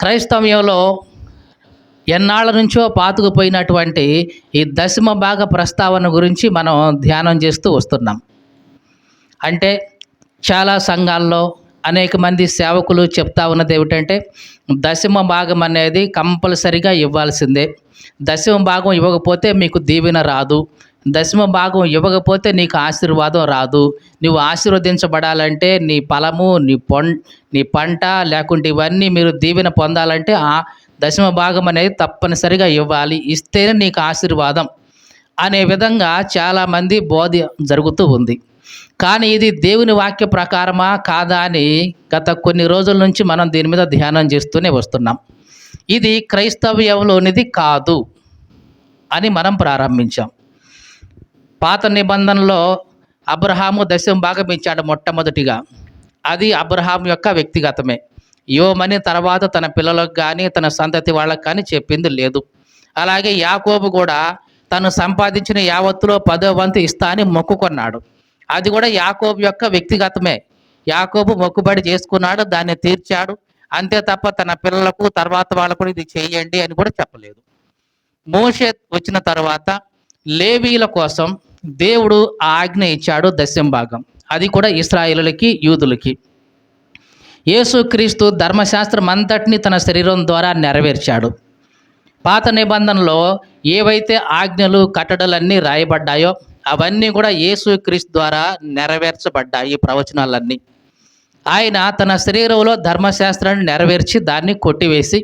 క్రైస్తవ్యంలో ఎన్నాళ్ళ నుంచో పాతుకుపోయినటువంటి ఈ దశమ భాగ ప్రస్తావన గురించి మనం ధ్యానం చేస్తూ వస్తున్నాం. అంటే చాలా సంఘాల్లో అనేక మంది సేవకులు చెప్తా ఉన్నది ఏమిటంటే, దశమ భాగం అనేది కంపల్సరిగా ఇవ్వాల్సిందే. దశమ భాగం ఇవ్వకపోతే మీకు దీవెన రాదు. దశమ భాగం ఇవ్వకపోతే నీకు ఆశీర్వాదం రాదు. నువ్వు ఆశీర్వదించబడాలంటే నీ ఫలము, నీ పంట లేకుంటే ఇవన్నీ మీరు దీవెన పొందాలంటే ఆ దశమ భాగం అనేది తప్పనిసరిగా ఇవ్వాలి. ఇస్తేనే నీకు ఆశీర్వాదం అనే విధంగా చాలామంది బోధ జరుగుతూ ఉంది. కానీ ఇది దేవుని వాక్య ప్రకారమా కాదా అని గత కొన్ని రోజుల నుంచి మనం దీని మీద ధ్యానం చేస్తూనే వస్తున్నాం. ఇది క్రైస్తవ్యంలోనిది కాదు అని మనం ప్రారంభించాం. పాత నిబంధనలో అబ్రహాము దశమ భాగం ఇచ్చాడు మొట్టమొదటిగా. అది అబ్రహాం యొక్క వ్యక్తిగతమే. ఇవ్వమని తర్వాత తన పిల్లలకు కానీ తన సంతతి వాళ్ళకి కానీ చెప్పింది లేదు. అలాగే యాకోబు కూడా తను సంపాదించిన యావత్తులో 10వ వంతు ఇస్తా అని మొక్కుకున్నాడు. అది కూడా యాకోబు యొక్క వ్యక్తిగతమే. యాకోబు మొక్కుబడి చేసుకున్నాడు, దాన్ని తీర్చాడు. అంతే తప్ప తన పిల్లలకు తర్వాత వాళ్ళకు ఇది చేయండి అని కూడా చెప్పలేదు. మోషే వచ్చిన తర్వాత లేవీల కోసం దేవుడు ఆజ్ఞ ఇచ్చాడు దశమ భాగం. అది కూడా ఇశ్రాయేలులకి, యూదులకి. యేసుక్రీస్తు ధర్మశాస్త్రం అంతటిని తన శరీరం ద్వారా నెరవేర్చాడు. పాత నిబంధనలో ఏవైతే ఆజ్ఞలు, కట్టడలన్నీ రాయబడ్డాయో అవన్నీ కూడా యేసుక్రీస్తు ద్వారా నెరవేర్చబడ్డాయి. ఈ ప్రవచనాలన్నీ ఆయన తన శరీరంలో ధర్మశాస్త్రాన్ని నెరవేర్చి దాన్ని కొట్టివేసి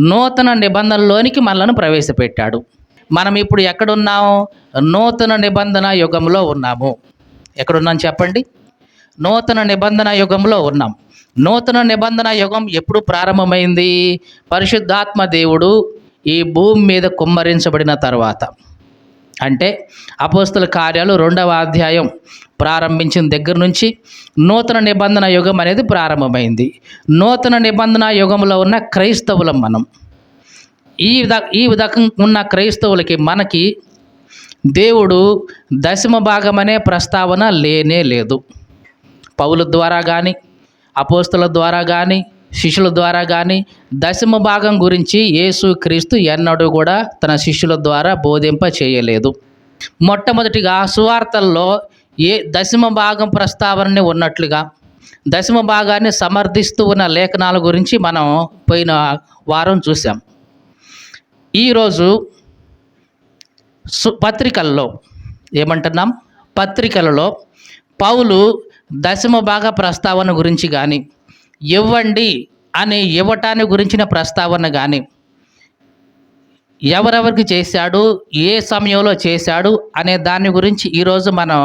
నూతన నిబంధనలోనికి మనలను ప్రవేశపెట్టాడు. మనం ఇప్పుడు ఎక్కడున్నాము? నూతన నిబంధన యుగంలో ఉన్నాము. ఎక్కడున్నాం చెప్పండి? నూతన నిబంధన యుగంలో ఉన్నాం. నూతన నిబంధన యుగం ఎప్పుడు ప్రారంభమైంది? పరిశుద్ధాత్మ దేవుడు ఈ భూమి మీద కుమ్మరించబడిన తర్వాత. అంటే అపోస్తల కార్యాలు 2వ అధ్యాయం ప్రారంభించిన దగ్గర నుంచి నూతన నిబంధన యుగం అనేది ప్రారంభమైంది. నూతన నిబంధన యుగంలో ఉన్న క్రైస్తవులం మనం. ఈ విధంగా ఉన్న క్రైస్తవులకి మనకి దేవుడు దశమ భాగం అనే ప్రస్తావన లేనే లేదు. పౌలు ద్వారా కానీ, అపోస్తల ద్వారా కానీ, శిష్యుల ద్వారా కానీ దశమ భాగం గురించి యేసుక్రీస్తు ఎన్నడూ కూడా తన శిష్యుల ద్వారా బోధింప చేయలేదు. మొట్టమొదటిగా సువార్తల్లో దశమ భాగం ప్రస్తావనని ఉన్నట్లుగా దశమ భాగాన్ని సమర్థిస్తూ ఉన్న లేఖనాల గురించి మనం పోయిన వారం చూసాం. ఈరోజు పత్రికల్లో ఏమంటున్నాం? పత్రికలలో పౌలు దశమ భాగ ప్రస్తావన గురించి కానీ, ఇవ్వండి అని ఇవ్వటాన్ని గురించిన ప్రస్తావన కానీ, ఎవరెవరికి చేశాడు, ఏ సమయంలో చేశాడు అనే దాని గురించి ఈరోజు మనం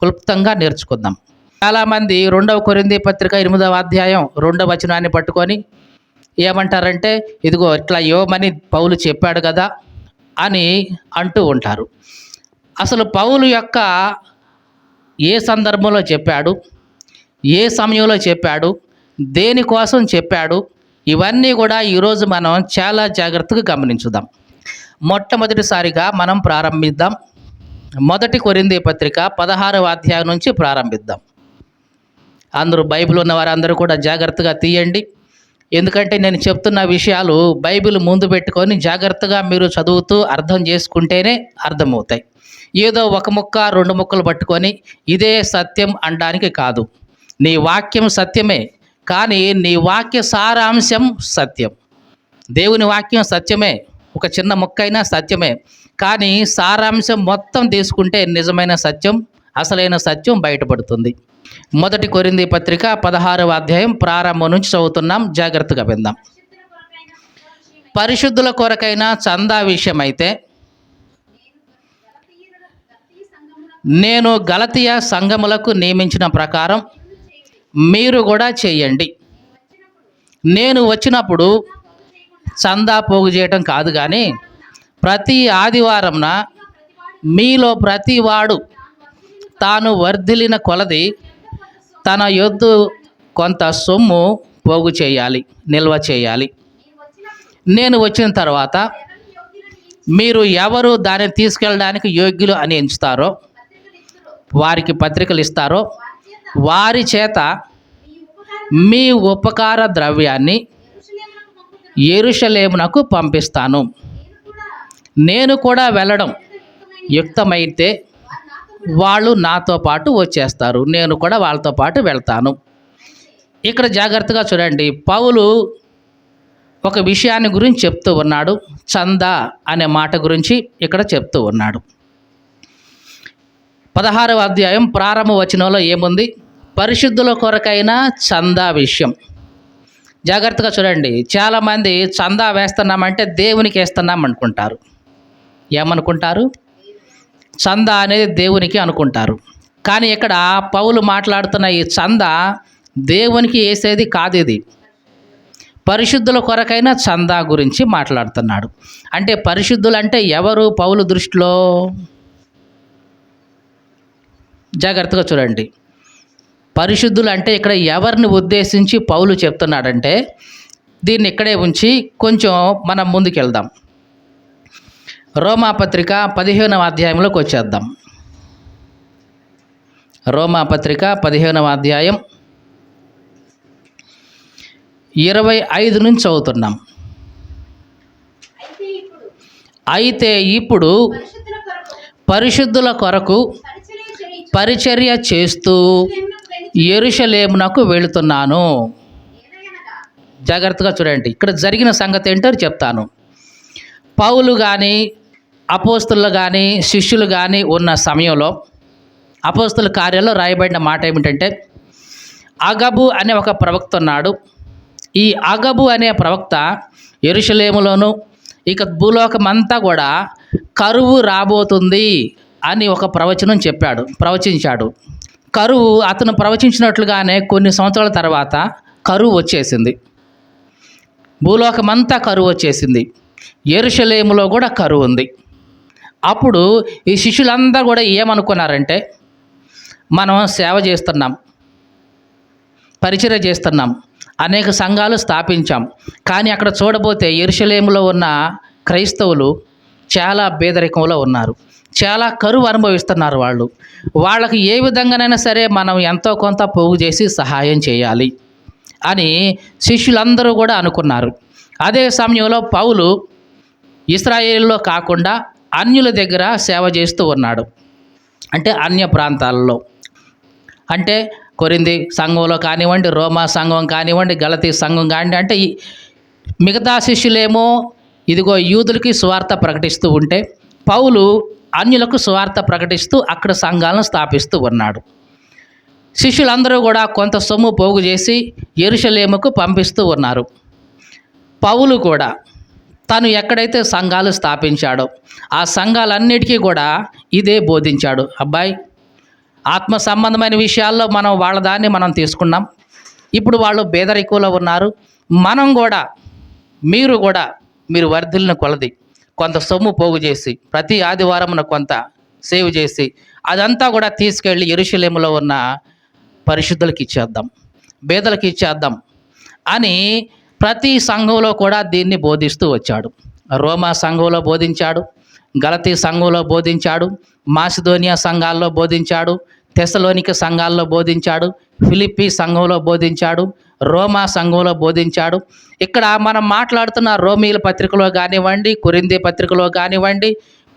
క్లుప్తంగా నేర్చుకుందాం. చాలామంది 2వ కొరింథీ పత్రిక 8వ అధ్యాయం 2వ వచనాన్ని పట్టుకొని ఏమంటారంటే, ఇదిగో ఇట్లా ఇవ్వమని పౌలు చెప్పాడు కదా అని అంటూ ఉంటారు. అసలు పౌలు యొక్క ఏ సందర్భంలో చెప్పాడు, ఏ సమయంలో చెప్పాడు, దేనికోసం చెప్పాడు, ఇవన్నీ కూడా ఈరోజు మనం చాలా జాగ్రత్తగా గమనించుదాం. మొట్టమొదటిసారిగా మనం ప్రారంభిద్దాం. 1 కొరింథీ పత్రిక 16వ అధ్యాయం నుంచి ప్రారంభిద్దాం. అందరూ బైబిల్ ఉన్న వారందరూ కూడా జాగ్రత్తగా తీయండి. ఎందుకంటే నేను చెప్తున్న విషయాలు బైబిల్ ముందు పెట్టుకొని జాగ్రత్తగా మీరు చదువుతూ అర్థం చేసుకుంటేనే అర్థమవుతాయి. ఏదో ఒక ముక్క 2 ముక్కలు పట్టుకొని ఇదే సత్యం అనడానికి కాదు. నీ వాక్యం సత్యమే, కానీ నీ వాక్య సారాంశం సత్యం. దేవుని వాక్యం సత్యమే, ఒక చిన్న ముక్క అయినా సత్యమే, కానీ సారాంశం మొత్తం తీసుకుంటే నిజమైన సత్యం, అసలైన సత్యం బయటపడుతుంది. 1 కొరింథీ పత్రిక 16వ అధ్యాయం ప్రారంభం నుంచి చదువుతున్నాం. జాగ్రత్తగా విందాం. పరిశుద్ధుల కొరకైన చందా విషయమైతే నేను గలతీయ సంఘములకు నియమించిన ప్రకారం మీరు కూడా చేయండి. నేను వచ్చినప్పుడు చందా పోగు చేయటం కాదు, కానీ ప్రతి ఆదివారంన మీలో ప్రతివాడు తాను వర్ధిల్లిన కొలది తన యొద్దు కొంత సొమ్ము పోగు చేయాలి, నిల్వ చేయాలి. నేను వచ్చిన తర్వాత మీరు ఎవరు దాన్ని తీసుకెళ్ళడానికి యోగ్యులు అని ఎంచుతారో, వారికి పత్రికలు ఇస్తారో, వారి చేత మీ ఉపకార ద్రవ్యాన్ని యెరూషలేమునకు పంపిస్తాను. నేను కూడా వెళ్ళడం యుక్తమైతే వాళ్ళు నాతో పాటు వచ్చేస్తారు, నేను కూడా వాళ్ళతో పాటు వెళ్తాను. ఇక్కడ జాగ్రత్తగా చూడండి, పౌలు ఒక విషయాన్ని గురించి చెప్తూ ఉన్నాడు. చందా అనే మాట గురించి ఇక్కడ చెప్తూ ఉన్నాడు. 16వ అధ్యాయం ప్రారంభ వచనంలో ఏముంది? పరిశుద్ధుల కొరకైన చందా విషయం. జాగ్రత్తగా చూడండి, చాలామంది చందా వేస్తున్నామంటే దేవునికి వేస్తున్నాం అనుకుంటారు. ఏమనుకుంటారు? చందా అనేది దేవునికి అనుకుంటారు. కానీ ఇక్కడ పౌలు మాట్లాడుతున్న ఈ చందా దేవునికి వేసేది కాదు. ఇది పరిశుద్ధుల కొరకైన చందా గురించి మాట్లాడుతున్నాడు. అంటే పరిశుద్ధులు అంటే ఎవరు పౌలు దృష్టిలో? జాగ్రత్తగా చూడండి, పరిశుద్ధులు అంటే ఇక్కడ ఎవరిని ఉద్దేశించి పౌలు చెప్తున్నాడంటే, దీన్ని ఇక్కడే ఉంచి కొంచెం మనం ముందుకెళ్దాం. రోమాపత్రిక 15వ అధ్యాయంలోకి వచ్చేద్దాం. రోమాపత్రిక 15వ అధ్యాయం 25 నుంచి చదువుతున్నాం. అయితే ఇప్పుడు పరిశుద్ధుల కొరకు పరిచర్య చేస్తూ యెరూషలేమునకు వెళుతున్నాను. జాగ్రత్తగా చూడండి, ఇక్కడ జరిగిన సంగతి ఏంటో చెప్తాను. పౌలు కానీ అపోస్తలు కానీ శిష్యులు కానీ ఉన్న సమయంలో అపోస్తల కార్యాల్లో రాయబడిన మాట ఏమిటంటే, అగబు అనే ఒక ప్రవక్త ఉన్నాడు. ఈ అగబు అనే ప్రవక్త యెరూషలేములోను ఇక భూలోకమంతా కూడా కరువు రాబోతుంది అని ఒక ప్రవచించాడు. కరువు అతను ప్రవచించినట్లుగానే కొన్ని సంవత్సరాల తర్వాత కరువు వచ్చేసింది. భూలోకమంతా కరువు వచ్చేసింది. యెరూషలేములో కూడా కరువు ఉంది. అప్పుడు ఈ శిష్యులందరూ కూడా ఏమనుకున్నారంటే, మనం సేవ చేస్తున్నాం, పరిచర్య చేస్తున్నాం, అనేక సంఘాలు స్థాపించాం, కానీ అక్కడ చూడబోతే యెరూషలేములో ఉన్న క్రైస్తవులు చాలా పేదరికంలో ఉన్నారు, చాలా కరువు అనుభవిస్తున్నారు. వాళ్ళకి ఏ విధంగానైనా సరే మనం ఎంతో కొంత పోగు చేసి సహాయం చేయాలి అని శిష్యులందరూ కూడా అనుకున్నారు. అదే సమయంలో పౌలు ఇశ్రాయేలులో కాకుండా అన్యుల దగ్గర సేవ చేస్తూ ఉన్నాడు. అంటే అన్య ప్రాంతాలలో, అంటే కొరింథీ సంఘంలో కానివ్వండి, రోమా సంఘం కానివ్వండి, గలతీ సంఘం కానివ్వండి, అంటే మిగతా శిష్యులేమో ఇదిగో యూదులకి సువార్త ప్రకటిస్తూ ఉంటే, పౌలు అన్యులకు సువార్త ప్రకటిస్తూ అక్కడ సంఘాలను స్థాపిస్తూ ఉన్నాడు. శిష్యులందరూ కూడా కొంత సొమ్ము పోగు చేసి యెరూషలేముకు పంపిస్తూ ఉన్నారు. పౌలు కూడా తను ఎక్కడైతే సంఘాలు స్థాపించాడో ఆ సంఘాలన్నిటికీ కూడా ఇదే బోధించాడు. అబ్బాయి, ఆత్మ సంబంధమైన విషయాల్లో మనం వాళ్ళ దాన్ని మనం తీసుకున్నాం. ఇప్పుడు వాళ్ళు పేదరికంలో ఉన్నారు. మనం కూడా మీరు వర్ధిల్లిన కొలది కొంత సొమ్ము పోగు చేసి ప్రతి ఆదివారమున కొంత సేవ్ చేసి అదంతా కూడా తీసుకెళ్ళి యెరూషలేములో ఉన్న పరిశుద్ధులకి ఇచ్చేద్దాం, పేదలకు ఇచ్చేద్దాం అని ప్రతి సంఘంలో కూడా దీన్ని బోధిస్తూ వచ్చాడు. రోమా సంఘంలో బోధించాడు, గలతీ సంఘంలో బోధించాడు, మాసిదోనియా సంఘాల్లో బోధించాడు, తెస్సలోనిక సంఘాల్లో బోధించాడు, ఫిలిప్పీ సంఘంలో బోధించాడు, రోమా సంఘంలో బోధించాడు. ఇక్కడ మనం మాట్లాడుతున్న రోమీల పత్రికలో కానివ్వండి, కొరింథీ పత్రికలో కానివ్వండి,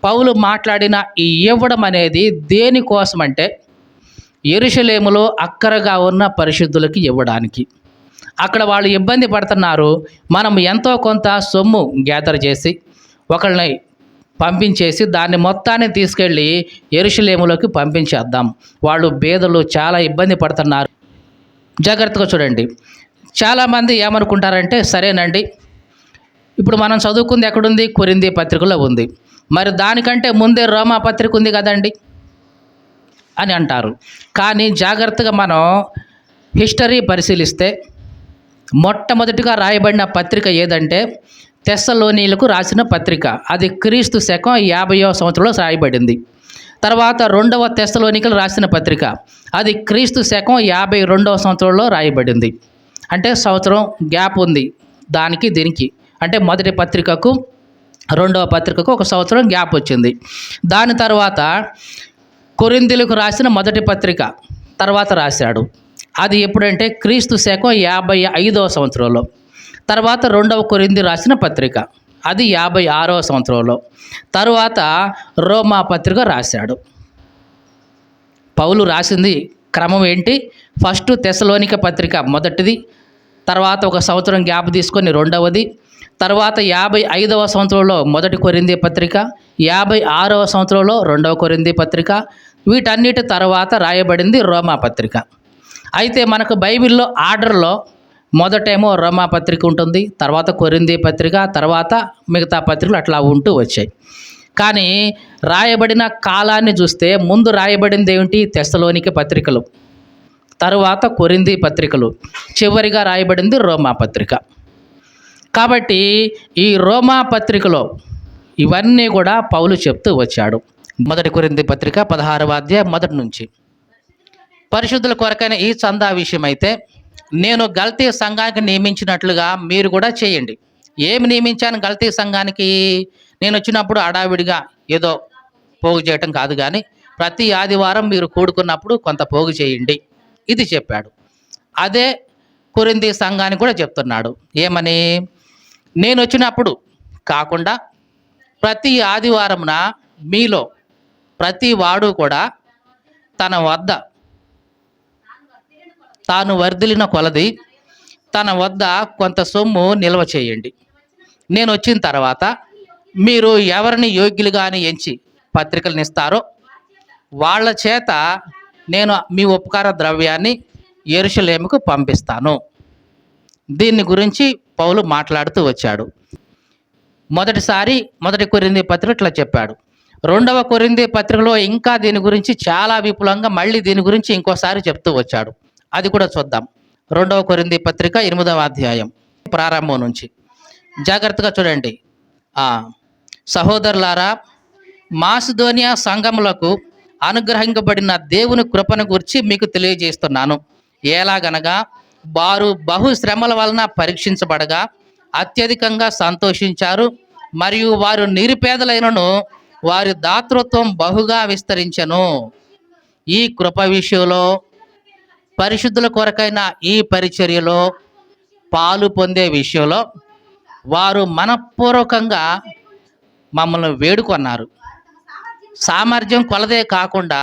పౌలు మాట్లాడిన ఈ ఇవ్వడం అనేది దేనికోసం అంటే యెరూషలేములో అక్కరగా ఉన్న పరిశుద్ధులకి ఇవ్వడానికి. అక్కడ వాళ్ళు ఇబ్బంది పడుతున్నారు. మనం ఎంతో కొంత సొమ్ము గ్యాదర్ చేసి ఒకళ్ళని పంపించేసి దాన్ని మొత్తాన్ని తీసుకెళ్ళి యెరూషలేములోకి పంపించేద్దాం. వాళ్ళు పేదలు చాలా ఇబ్బంది పడుతున్నారు. జాగ్రత్తగా చూడండి, చాలామంది ఏమనుకుంటారంటే, సరేనండి, ఇప్పుడు మనం చదువుకుంది ఎక్కడుంది? కొరింథీ పత్రికలో ఉంది, మరి దానికంటే ముందే రోమా పత్రిక ఉంది కదండి అని అంటారు. కానీ జాగ్రత్తగా మనం హిస్టరీ పరిశీలిస్తే మొట్టమొదటిగా రాయబడిన పత్రిక ఏదంటే తెస్సలోనీలకు రాసిన పత్రిక. అది క్రీస్తు శకం 50వ సంవత్సరంలో రాయబడింది. తర్వాత రెండవ తెస్సలోనికలు రాసిన పత్రిక, అది క్రీస్తు శకం 52వ సంవత్సరంలో రాయబడింది. అంటే సంవత్సరం గ్యాప్ ఉంది దీనికి. అంటే మొదటి పత్రికకు రెండవ పత్రికకు ఒక సంవత్సరం గ్యాప్ వచ్చింది. దాని తర్వాత కొరింథీలకు రాసిన మొదటి పత్రిక తర్వాత రాశాడు. అది ఎప్పుడంటే క్రీస్తు శకం 55వ సంవత్సరంలో. తర్వాత 2వ కొరింథీ రాసిన పత్రిక, అది 56వ సంవత్సరంలో. తరువాత రోమా పత్రిక రాశాడు. పౌలు రాసింది క్రమం ఏంటి? ఫస్ట్ తెస్సలోనిక పత్రిక మొదటిది, తర్వాత ఒక సంవత్సరం గ్యాప్ తీసుకొని రెండవది, తర్వాత 55వ సంవత్సరంలో మొదటి కొరింథీ పత్రిక, 56వ సంవత్సరంలో 2వ కొరింథీ పత్రిక, వీటన్నిటి తర్వాత రాయబడింది రోమా పత్రిక. అయితే మనకు బైబిల్లో ఆర్డర్లో మొదటేమో రోమా పత్రిక ఉంటుంది, తర్వాత కొరింథీ పత్రిక, తర్వాత మిగతా పత్రికలు అట్లా ఉంటూ వచ్చాయి. కానీ రాయబడిన కాలాన్ని చూస్తే ముందు రాయబడింది ఏమిటి? తెస్సలోనిక పత్రికలు, తరువాత కొరింథీ పత్రికలు, చివరిగా రాయబడింది రోమా పత్రిక. కాబట్టి ఈ రోమా పత్రికలో ఇవన్నీ కూడా పౌలు చెప్తూ వచ్చాడు. మొదటి కొరింథీ పత్రిక 16వ అధ్యాయం మొదటి నుంచి. పరిశుద్ధుల కొరకైన ఈ చందా విషయమైతే నేను గల్తీ సంఘానికి నియమించినట్లుగా మీరు కూడా చేయండి. ఏమి నియమించాను గల్తీ సంఘానికి? నేను వచ్చినప్పుడు హడావిడిగా ఏదో పోగు చేయటం కాదు, కానీ ప్రతి ఆదివారం మీరు కూడుకున్నప్పుడు కొంత పోగు చేయండి, ఇది చెప్పాడు. అదే కొరింథీ సంఘానికి కూడా చెప్తున్నాడు. ఏమని? నేను వచ్చినప్పుడు కాకుండా ప్రతి ఆదివారమున మీలో ప్రతి వాడు కూడా తన వద్ద తాను వర్ధిల్లిన కొలది తన వద్ద కొంత సొమ్ము నిల్వ చేయండి. నేను వచ్చిన తర్వాత మీరు ఎవరిని యోగ్యులుగా అని ఎంచి పత్రికలను ఇస్తారో వాళ్ళ చేత నేను మీ ఉపకార ద్రవ్యాన్ని యెరూషలేముకు పంపిస్తాను. దీన్ని గురించి పౌలు మాట్లాడుతూ వచ్చాడు. మొదటిసారి మొదటి కొరింథీ పత్రిక ఇట్లా చెప్పాడు. 2వ కొరింథీ పత్రికలో ఇంకా దీని గురించి చాలా విపులంగా మళ్ళీ దీని గురించి ఇంకోసారి చెప్తూ వచ్చాడు. అది కూడా చూద్దాం. 2వ కొరింథీ పత్రిక 8వ అధ్యాయం ప్రారంభం నుంచి జాగ్రత్తగా చూడండి. సహోదరులారా, మాసిదోనియా సంఘములకు అనుగ్రహించబడిన దేవుని కృపను గురించి మీకు తెలియజేస్తున్నాను. ఎలాగనగా వారు బహు శ్రమల వలన పరీక్షించబడగా అత్యధికంగా సంతోషించారు, మరియు వారు నిరుపేదలైనను వారి దాతృత్వం బహుగా విస్తరించెను. ఈ కృప విషయంలో పరిశుద్ధుల కొరకైన ఈ పరిచర్యలో పాలు పొందే విషయంలో వారు మనపూర్వకంగా మమ్మల్ని వేడుకొన్నారు. సామర్థ్యం కొలదే కాకుండా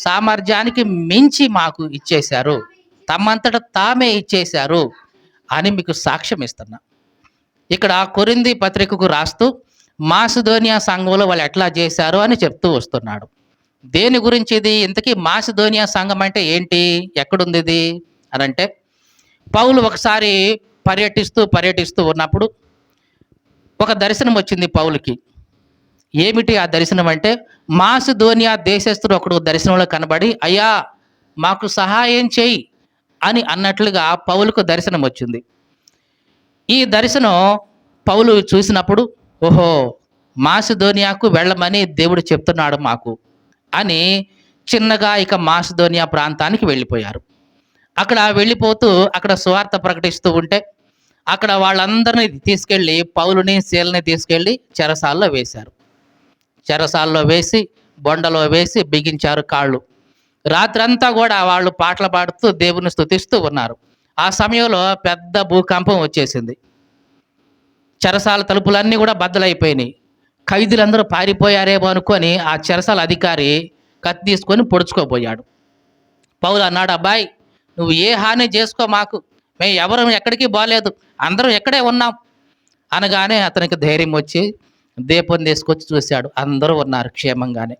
సామర్థ్యానికి మించి మాకు ఇచ్చేశారు, తమంతట తామే ఇచ్చేశారు అని మీకు సాక్ష్యం ఇస్తున్నా. ఇక్కడ కొరింథీ పత్రికకు రాస్తూ మాసిదోనియా సంఘంలో వాళ్ళు ఎట్లా చేశారు అని చెప్తూ వస్తున్నాడు. దేని గురించి ఇది? ఇంతకీ మాసిదోనియా సంఘం అంటే ఏంటి, ఎక్కడుంది ఇది అని అంటే, పౌలు ఒకసారి పర్యటిస్తూ ఉన్నప్పుడు ఒక దర్శనం వచ్చింది పౌలుకి. ఏమిటి ఆ దర్శనం అంటే, మాసిదోనియా దేశస్థుడు ఒకడు దర్శనంలో కనబడి, అయ్యా మాకు సహాయం చేయి అని అన్నట్లుగా పౌలుకు దర్శనం వచ్చింది. ఈ దర్శనం పౌలు చూసినప్పుడు, ఓహో మాసిదోనియాకు వెళ్ళమని దేవుడు చెప్తున్నాడు మాకు అని చిన్నగా ఇక మాసిదోనియా ప్రాంతానికి వెళ్ళిపోయారు. అక్కడ వెళ్ళిపోతూ అక్కడ సువార్త ప్రకటిస్తూ ఉంటే అక్కడ వాళ్ళందరినీ తీసుకెళ్ళి పౌలుని శీలని తీసుకెళ్ళి చెరసాల్లో వేశారు. చెరసాల్లో వేసి బొండలో వేసి బిగించారు కాళ్ళు. రాత్రంతా కూడా వాళ్ళు పాటలు పాడుతూ దేవుని స్తుతిస్తూ ఉన్నారు. ఆ సమయంలో పెద్ద భూకంపం వచ్చేసింది. చెరసాల తలుపులన్నీ కూడా బద్దలైపోయినాయి. ఖైదీలందరూ పారిపోయారేమో అనుకొని ఆ చెరసాల అధికారి కత్తి తీసుకొని పొడుచుకోబోయాడు. పౌలు అన్నాడు, అబ్బాయి నువ్వు ఏ హాని చేసుకో, మాకు మేము ఎవరు ఎక్కడికి పోలేదు, అందరం ఎక్కడే ఉన్నాం అనగానే అతనికి ధైర్యం వచ్చి దీపం తీసుకొచ్చి చూశాడు, అందరూ ఉన్నారు క్షేమంగానే.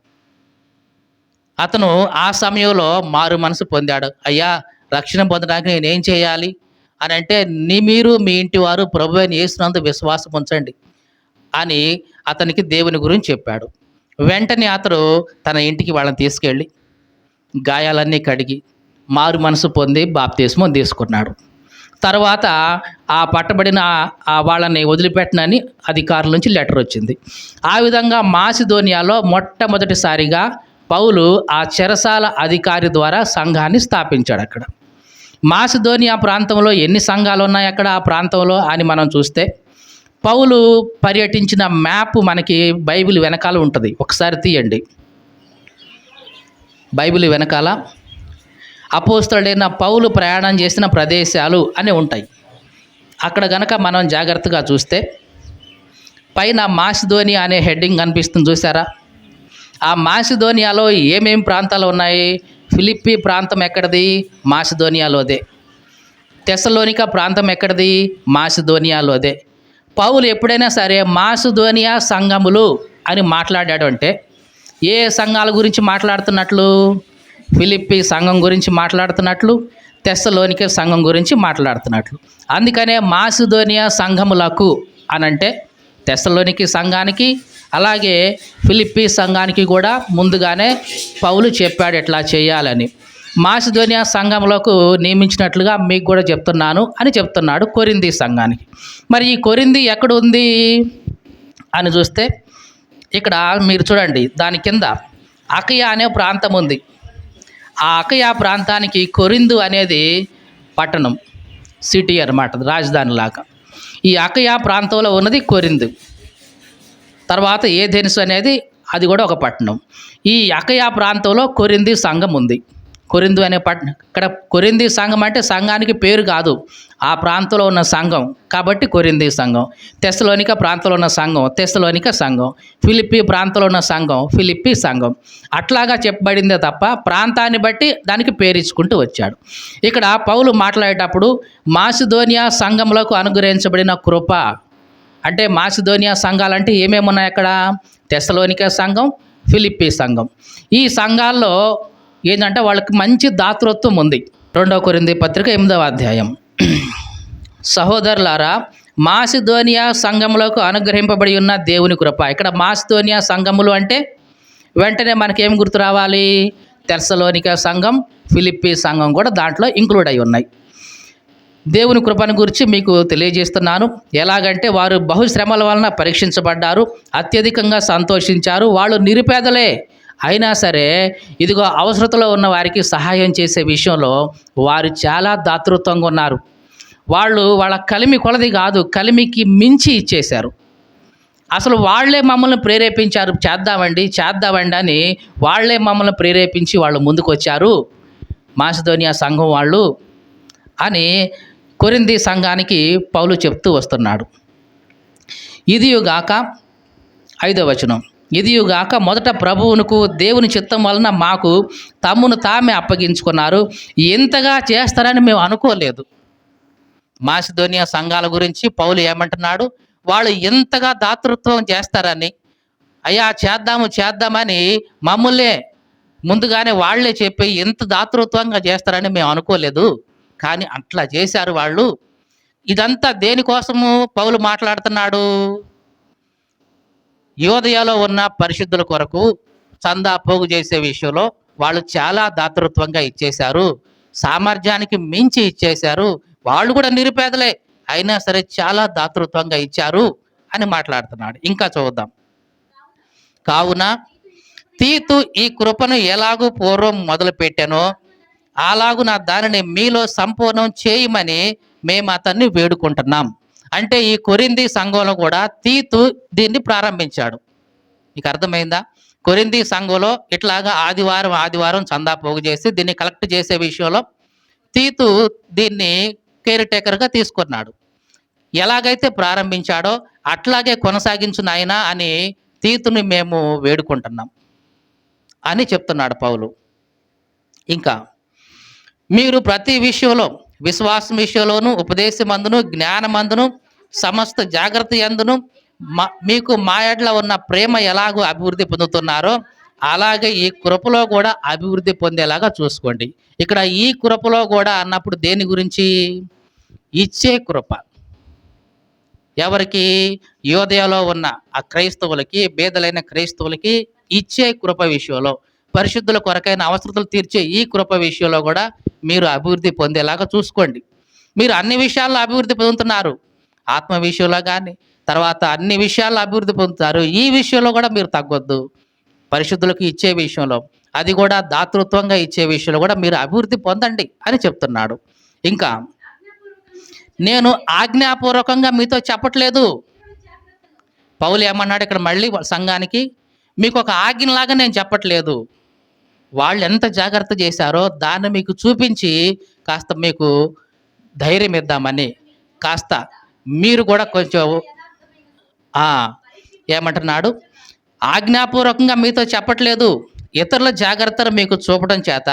అతను ఆ సమయంలో మారు మనసు పొందాడు. అయ్యా రక్షణ పొందడానికి నేనేం చేయాలి అని అంటే, మీరు మీ ఇంటి వారు ప్రభువైన యేసునందు విశ్వాసం ఉంచండి అని అతనికి దేవుని గురించి చెప్పాడు. వెంటనే అతడు తన ఇంటికి వాళ్ళని తీసుకెళ్ళి గాయాలన్నీ కడిగి మారు మనసు పొంది బాప్తిస్మం తీసుకున్నాడు. తర్వాత ఆ పట్టబడిన వాళ్ళని వదిలిపెట్టనని అధికారుల నుంచి లెటర్ వచ్చింది. ఆ విధంగా మాసిదోనియాలో మొట్టమొదటిసారిగా పౌలు ఆ చెరసాల అధికారి ద్వారా సంఘాన్ని స్థాపించాడు. అక్కడ మాసిదోనియా ప్రాంతంలో ఎన్ని సంఘాలు ఉన్నాయి అక్కడ ఆ ప్రాంతంలో అని మనం చూస్తే, పౌలు పర్యటించిన మ్యాప్ మనకి బైబిల్ వెనకాల ఉంటుంది. ఒకసారి తీయండి. బైబిల్ వెనకాల అపోస్తలుడైన పౌలు ప్రయాణం చేసిన ప్రదేశాలు అని ఉంటాయి. అక్కడ గనక మనం జాగ్రత్తగా చూస్తే పైన మాసిదోనియా అనే హెడ్డింగ్ కనిపిస్తుంది చూసారా? ఆ మాసిదోనియాలో ఏమేమి ప్రాంతాలు ఉన్నాయి? ఫిలిప్పీ ప్రాంతం ఎక్కడిది? మాసిదోనియాలోదే. తెస్సలోనిక ప్రాంతం ఎక్కడిది? మాసిదోనియాలోదే. పౌలు ఎప్పుడైనా సరే మాసిదోనియా సంఘములు అని మాట్లాడాడు అంటే ఏ సంఘాల గురించి మాట్లాడుతున్నట్లు? ఫిలిప్పీ సంఘం గురించి మాట్లాడుతున్నట్లు, తెస్సలోనిక సంఘం గురించి మాట్లాడుతున్నట్లు. అందుకనే మాసిదోనియా సంఘములకు అనంటే తెస్సలోనికి సంఘానికి అలాగే ఫిలిప్పీ సంఘానికి కూడా ముందుగానే పౌలు చెప్పాడు ఎట్లా చేయాలని. మాసిదోనియా సంఘములకు నియమించినట్లుగా మీకు కూడా చెప్తున్నాను అని చెప్తున్నాడు కొరింథీ సంఘానికి. మరి ఈ కొరింథీ ఎక్కడ ఉంది అని చూస్తే ఇక్కడ మీరు చూడండి, దాని కింద అకయ అనే ప్రాంతం ఉంది. ఆ అకయ ప్రాంతానికి కొరింథు అనేది పట్టణం, సిటీ అన్నమాట, రాజధాని లాగా. ఈ అకయ ప్రాంతంలో ఉన్నది కొరింథు. తర్వాత ఏథెన్స్ అనేది అది కూడా ఒక పట్టణం. ఈ అకయ ప్రాంతంలో కొరింథీ సంఘం ఉంది. కొరింథు అనే ఇక్కడ కొరింథీ సంఘం అంటే సంఘానికి పేరు కాదు, ఆ ప్రాంతంలో ఉన్న సంఘం కాబట్టి కొరింథీ సంఘం. తెస్సలోనిక ప్రాంతంలో ఉన్న సంఘం తెస్సలోనిక సంఘం. ఫిలిప్పీ ప్రాంతంలో ఉన్న సంఘం ఫిలిప్పీ సంఘం. అట్లాగా చెప్పబడిందే తప్ప ప్రాంతాన్ని బట్టి దానికి పేరు ఇచ్చుకుంటూ వచ్చాడు. ఇక్కడ పౌలు మాట్లాడేటప్పుడు మాసిదోనియా సంఘములకు అనుగ్రహించబడిన కృప అంటే మాసిదోనియా సంఘాలంటే ఏమేమి ఉన్నాయి అక్కడ? తెస్సలోనిక సంఘం, ఫిలిప్పీ సంఘం. ఈ సంఘాల్లో ఏంటంటే వాళ్ళకి మంచి దాతృత్వం ఉంది. 2 కొరింథీ పత్రిక 8వ అధ్యాయం. సహోదరులారా, మాసిదోనియా సంఘములకు అనుగ్రహింపబడి ఉన్న దేవుని కృప. ఇక్కడ మాసిదోనియా సంఘములు అంటే వెంటనే మనకేం గుర్తు రావాలి? తెస్సలోనిక సంఘం, ఫిలిప్పీ సంఘం కూడా దాంట్లో ఇంక్లూడ్ అయి ఉన్నాయి. దేవుని కృపను గురించి మీకు తెలియజేస్తున్నాను. ఎలాగంటే వారు బహుశ్రమల వలన పరీక్షించబడ్డారు, అత్యధికంగా సంతోషించారు. వాళ్ళు నిరుపేదలే అయినా సరే ఇదిగో అవసరతలో ఉన్న వారికి సహాయం చేసే విషయంలో వారు చాలా దాతృత్వంగా ఉన్నారు. వాళ్ళ కలిమి కొలది కాదు, కలిమికి మించి ఇచ్చేశారు. అసలు వాళ్ళే మమ్మల్ని ప్రేరేపించారు, చేద్దామండి అని వాళ్ళే మమ్మల్ని ప్రేరేపించి వాళ్ళు ముందుకు వచ్చారు మాసిదోనియా సంఘం వాళ్ళు అని కొరింథీ సంఘానికి పౌలు చెప్తూ వస్తున్నాడు. ఇదియుగాక 5వ వచనం, ఇదియుగాక మొదట ప్రభువునకు దేవుని చిత్తం వలన మాకు తమ్మును తామే అప్పగించుకున్నారు. ఎంతగా చేస్తారని మేము అనుకోలేదు. మాసిదోనియా సంఘాల గురించి పౌలు ఏమంటున్నాడు? వాళ్ళు ఎంతగా దాతృత్వం చేస్తారని, అయ్యా చేద్దామని మమ్మల్నే ముందుగానే వాళ్లే చెప్పి ఎంత దాతృత్వంగా చేస్తారని మేము అనుకోలేదు, కానీ అట్లా చేశారు వాళ్ళు. ఇదంతా దేనికోసము పౌలు మాట్లాడుతున్నాడు? యోదయలో ఉన్న పరిశుద్ధుల కొరకు చందా పోగు చేసే విషయంలో వాళ్ళు చాలా దాతృత్వంగా ఇచ్చేశారు, సామర్థ్యానికి మించి ఇచ్చేశారు. వాళ్ళు కూడా నిరుపేదలే అయినా సరే చాలా దాతృత్వంగా ఇచ్చారు అని మాట్లాడుతున్నాడు. ఇంకా చూద్దాం. కావున తీతు ఈ కృపను ఎలాగూ పూర్వం మొదలు పెట్టానో అలాగూ నా దానిని మీలో సంపూర్ణం చేయమని మేము అతన్ని వేడుకుంటున్నాం. అంటే ఈ కొరింథీ సంఘంలో కూడా తీతు దీన్ని ప్రారంభించాడు. మీకు అర్థమైందా? కొరింథీ సంఘంలో ఇట్లాగా ఆదివారం చందా పోగు చేసి దీన్ని కలెక్ట్ చేసే విషయంలో తీతు దీన్ని కేర్ టేకర్గా తీసుకున్నాడు. ఎలాగైతే ప్రారంభించాడో అట్లాగే కొనసాగించు నాయనా అని తీతుని మేము వేడుకుంటున్నాం అని చెప్తున్నాడు పౌలు. ఇంకా మీరు ప్రతి విషయంలో, విశ్వాసం విషయంలోను, ఉపదేశమందును, జ్ఞానమందును, సమస్త జాగ్రత్త యందును మీకు మా యెడల ఉన్న ప్రేమ ఎలాగో అభివృద్ధి పొందుతున్నారో అలాగే ఈ కృపలో కూడా అభివృద్ధి పొందేలాగా చూసుకోండి. ఇక్కడ ఈ కృపలో కూడా అన్నప్పుడు దేని గురించి? ఇచ్చే కృప. ఎవరికి? యోదయలో ఉన్న ఆ క్రైస్తవులకి, బేదలైన క్రైస్తవులకి ఇచ్చే కృప విషయంలో, పరిశుద్ధుల కొరకైన అవసరతలు తీర్చే ఈ కృప విషయంలో కూడా మీరు అభివృద్ధి పొందేలాగా చూసుకోండి. మీరు అన్ని విషయాల్లో అభివృద్ధి పొందుతున్నారు, ఆత్మ విషయంలో కానీ తర్వాత అన్ని విషయాల్లో అభివృద్ధి పొందుతారు. ఈ విషయంలో కూడా మీరు తగ్గొద్దు. పరిశుద్ధులకు ఇచ్చే విషయంలో, అది కూడా దాతృత్వంగా ఇచ్చే విషయంలో కూడా మీరు అభివృద్ధి పొందండి అని చెప్తున్నాడు. ఇంకా నేను ఆజ్ఞాపూర్వకంగా మీతో చెప్పట్లేదు. పౌలు ఏమన్నాడు ఇక్కడ మళ్ళీ సంఘానికి? మీకు ఒక ఆజ్ఞలాగా నేను చెప్పట్లేదు. వాళ్ళు ఎంత జాగ్రత్త చేశారో దాన్ని మీకు చూపించి కాస్త మీకు ధైర్యం ఇద్దామని, కాస్త మీరు కూడా కొంచెం ఆ, ఏమంటున్నాడు, ఆజ్ఞాపూర్వకంగా మీతో చెప్పట్లేదు, ఇతరుల జాగ్రత్తలు మీకు చూపడం చేత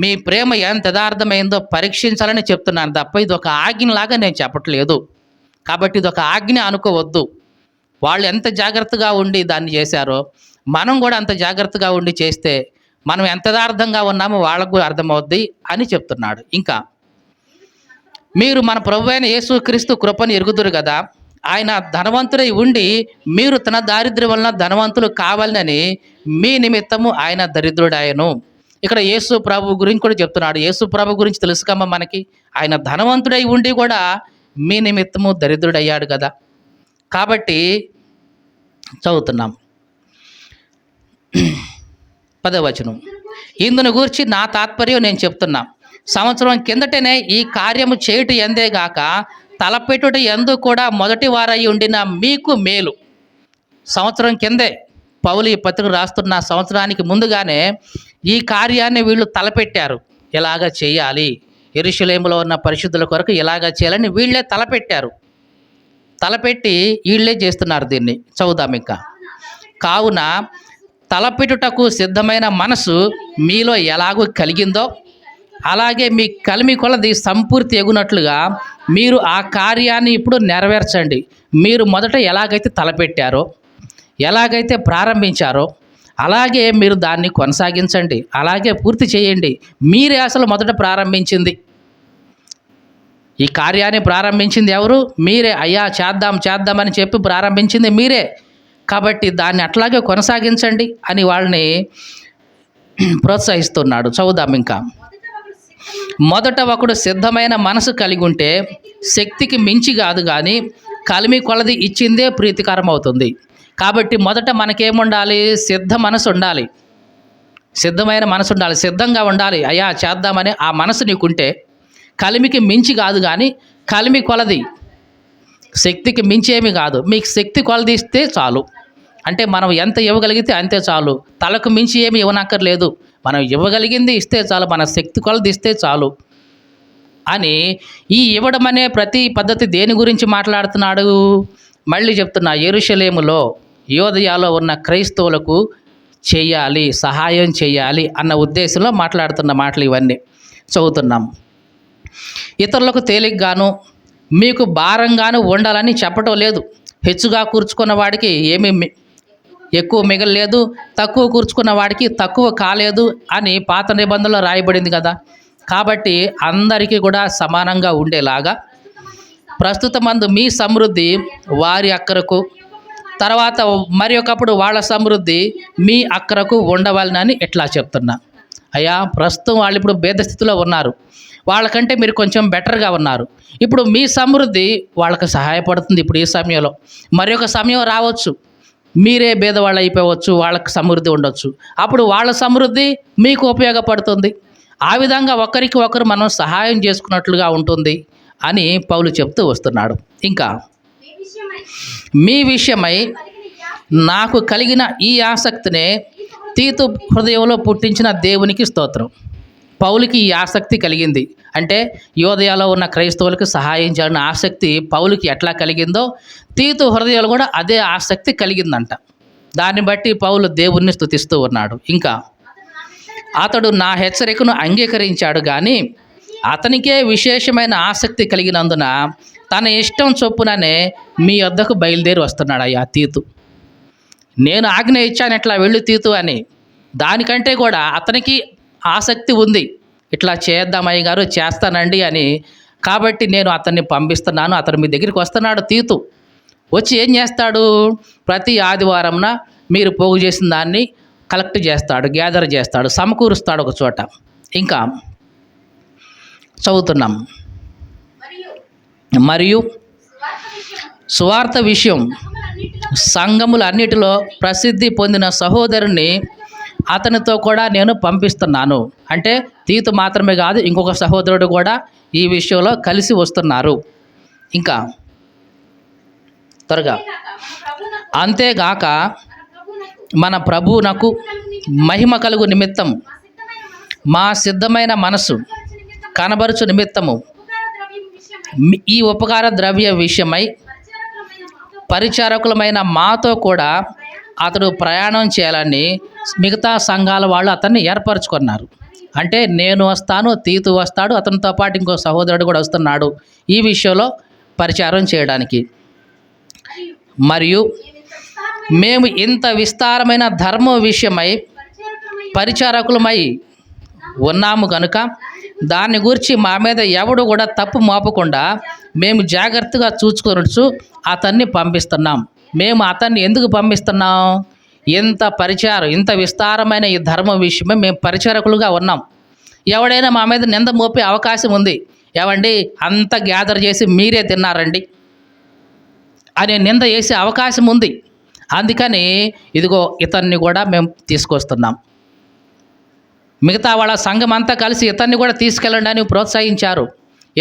మీ ప్రేమ ఎంత యథార్థమైందో పరీక్షించాలని చెప్తున్నాను తప్ప ఇది ఒక ఆజ్ఞలాగా నేను చెప్పట్లేదు. కాబట్టి ఇది ఒక ఆజ్ఞ అనుకోవద్దు. వాళ్ళు ఎంత జాగ్రత్తగా ఉండి దాన్ని చేశారో మనం కూడా అంత జాగ్రత్తగా ఉండి చేస్తే మనం ఎంత యథార్థంగా ఉన్నామో వాళ్ళకు కూడా అర్థమవుద్ది అని చెప్తున్నాడు. ఇంకా మీరు మన ప్రభు అయిన యేసుక్రీస్తు కృపను ఎరుగుదురు కదా, ఆయన ధనవంతుడై ఉండి మీరు తన దారిద్ర్యం వలన ధనవంతులు కావాలని మీ నిమిత్తము ఆయన దరిద్రుడాయను. ఇక్కడ యేసు ప్రభు గురించి కూడా చెప్తున్నాడు. యేసు ప్రభు గురించి తెలుసు కమ్మ మనకి, ఆయన ధనవంతుడై ఉండి కూడా మీ నిమిత్తము దరిద్రుడయ్యాడు కదా. కాబట్టి చదువుతున్నాం 10వ వచనం. ఇందును గూర్చి నా తాత్పర్యం నేను చెప్తున్నా, సంవత్సరం కిందటనే ఈ కార్యము చేయుట ఎందే గాక తలపెట్టుట ఎందు కూడా మొదటి వారై ఉండిన మీకు మేలు. సంవత్సరం కిందే పౌలు ఈ పత్రిక రాస్తున్న సంవత్సరానికి ముందుగానే ఈ కార్యాన్ని వీళ్ళు తలపెట్టారు. ఎలాగ చేయాలి, యెరూషలేములో ఉన్న పరిశుద్ధుల కొరకు ఎలాగ చేయాలని వీళ్ళే తలపెట్టి వీళ్ళే చేస్తున్నారు దీన్ని. చదువుదాం ఇంకా. కావున తలపెట్టుటకు సిద్ధమైన మనసు మీలో ఎలాగూ కలిగిందో అలాగే మీ కలిమి కొలది సంపూర్తి ఎగునట్లుగా మీరు ఆ కార్యాన్ని ఇప్పుడు నెరవేర్చండి. మీరు మొదట ఎలాగైతే తలపెట్టారో, ఎలాగైతే ప్రారంభించారో అలాగే మీరు దాన్ని కొనసాగించండి, అలాగే పూర్తి చేయండి. మీరే అసలు మొదట ప్రారంభించింది. ఈ కార్యాన్ని ప్రారంభించింది ఎవరు? మీరే. అయ్యా చేద్దామని చెప్పి ప్రారంభించింది మీరే. కాబట్టి దాన్ని అట్లాగే కొనసాగించండి అని వాళ్ళని ప్రోత్సహిస్తున్నాడు. చదువుదాం ఇంకా. మొదట ఒకడు సిద్ధమైన మనసు కలిగి ఉంటే శక్తికి మించి కాదు కానీ కలిమి కొలది ఇచ్చిందే ప్రీతికరం అవుతుంది. కాబట్టి మొదట మనకేముండాలి? సిద్ధ మనసు ఉండాలి, సిద్ధమైన మనసు ఉండాలి, సిద్ధంగా ఉండాలి. అయ్యా చేద్దామని ఆ మనసు నీకుంటే కలిమికి మించి కాదు కానీ కలిమి కొలది, శక్తికి మించి ఏమి కాదు, మీకు శక్తి కొలది ఇస్తే చాలు. అంటే మనం ఎంత ఇవ్వగలిగితే అంతే చాలు, తలకు మించి ఏమి ఇవ్వనక్కర్లేదు. మనం ఇవ్వగలిగింది ఇస్తే చాలు, మన శక్తి కొలది ఇస్తే చాలు అని ఈ ఇవ్వడం అనే ప్రతి పద్ధతి దేని గురించి మాట్లాడుతున్నాడు? మళ్ళీ చెప్తున్నా, యెరూషలేములో యోదయాలో ఉన్న క్రైస్తవులకు చేయాలి, సహాయం చేయాలి అన్న ఉద్దేశంలో మాట్లాడుతున్న మాటలు ఇవన్నీ. చదువుతున్నాం. ఇతరులకు తేలిగ్గాను మీకు భారంగాను ఉండాలని చెప్పటం లేదు. హెచ్చుగా కూర్చుకున్న వాడికి ఏమీ ఎక్కువ మిగలలేదు, తక్కువ కూర్చుకున్న వాడికి తక్కువ కాలేదు అని పాత నిబంధనలో రాయబడింది కదా. కాబట్టి అందరికీ కూడా సమానంగా ఉండేలాగా ప్రస్తుతమందు మీ సమృద్ధి వారి అక్కరకు, తర్వాత మరి ఒకప్పుడు వాళ్ళ సమృద్ధి మీ అక్కరకు ఉండవాలని ఎట్లా చెప్తున్నా. అయ్యా ప్రస్తుతం వాళ్ళు ఇప్పుడు భేద స్థితిలో ఉన్నారు, వాళ్ళకంటే మీరు కొంచెం బెటర్గా ఉన్నారు. ఇప్పుడు మీ సమృద్ధి వాళ్ళకి సహాయపడుతుంది. ఇప్పుడు ఈ సమయంలో మరి ఒక సమయం రావచ్చు, మీరే భేదవాళ్ళు అయిపోవచ్చు, వాళ్ళకి సమృద్ధి ఉండొచ్చు. అప్పుడు వాళ్ళ సమృద్ధి మీకు ఉపయోగపడుతుంది. ఆ విధంగా ఒకరికి ఒకరు మనం సహాయం చేసుకున్నట్లుగా ఉంటుంది అని పౌలు చెప్తూ వస్తున్నాడు. ఇంకా మీ విషయమై నాకు కలిగిన ఈ ఆసక్తినే తీతు హృదయంలో పుట్టించిన దేవునికి స్తోత్రం. పౌలుకి ఈ ఆసక్తి కలిగింది అంటే యోదయాలో ఉన్న క్రైస్తవులకు సహాయం చేయాలన్న ఆసక్తి పౌలుకి ఎట్లా కలిగిందో తీతు హృదయాలు కూడా అదే ఆసక్తి కలిగిందంట. దాన్ని బట్టి పౌలు దేవుణ్ణి స్తుతిస్తూ ఉన్నాడు. ఇంకా అతడు నా హెచ్చరికను అంగీకరించాడు కానీ అతనికే విశేషమైన ఆసక్తి కలిగినందున తన ఇష్టం చొప్పుననే మీ వద్దకు బయలుదేరి వస్తున్నాడు. అయ్యా తీతు, నేను ఆజ్ఞ ఇచ్చాను ఇట్లా వెళ్ళు తీతు అని, దానికంటే కూడా అతనికి ఆసక్తి ఉంది, ఇట్లా చేద్దామయ్య గారు చేస్తానండి అని. కాబట్టి నేను అతన్ని పంపిస్తున్నాను, అతను మీ దగ్గరికి వస్తున్నాడు. తీతు వచ్చి ఏం చేస్తాడు? ప్రతి ఆదివారంన మీరు పోగు చేసిన దాన్ని కలెక్ట్ చేస్తాడు, గ్యాదర్ చేస్తాడు, సమకూరుస్తాడు ఒక చోట. ఇంకా చదువుతున్నాం. మరియు సువార్త విషయం సంఘములన్నిటిలో ప్రసిద్ధి పొందిన సహోదరుని అతనితో కూడా నేను పంపిస్తున్నాను. అంటే తీతు మాత్రమే కాదు, ఇంకొక సహోదరుడు కూడా ఈ విషయంలో కలిసి వస్తున్నారు. ఇంకా త్వరగా, అంతేగాక మన ప్రభువునకు మహిమ కలుగు నిమిత్తం మా సిద్ధమైన మనసు కనబరుచు నిమిత్తము ఈ ఉపకార ద్రవ్య విషయమై పరిచారకులమైన మాతో కూడా అతడు ప్రయాణం చేయాలని మిగతా సంఘాల వాళ్ళు అతన్ని ఏర్పరచుకున్నారు. అంటే నేను వస్తాను, తీతు వస్తాడు, అతనితో పాటు ఇంకో సహోదరుడు కూడా వస్తున్నాడు ఈ విషయంలో పరిచారం చేయడానికి. మరియు మేము ఇంత విస్తారమైన ధర్మ విషయమై పరిచారకులమై ఉన్నాము కనుక దాన్ని గురించి మా మీద ఎవడు కూడా తప్పు మోపకుండా మేము జాగ్రత్తగా చూసుకొనొచ్చు అతన్ని పంపిస్తున్నాం. మేము అతన్ని ఎందుకు పంపిస్తున్నాం? ఇంత విస్తారమైన ఈ ధర్మ విషయమే మేము పరిచారకులుగా ఉన్నాం. ఎవడైనా మా మీద నింద మోపే అవకాశం ఉంది. ఏవండి అంత గ్యాదర్ చేసి మీరే తిన్నారండి అనే నింద వేసే అవకాశం ఉంది. అందుకని ఇదిగో ఇతన్ని కూడా మేము తీసుకొస్తున్నాం. మిగతా వాళ్ళ సంఘం అంతా కలిసి ఇతన్ని కూడా తీసుకెళ్ళండి అని ప్రోత్సహించారు.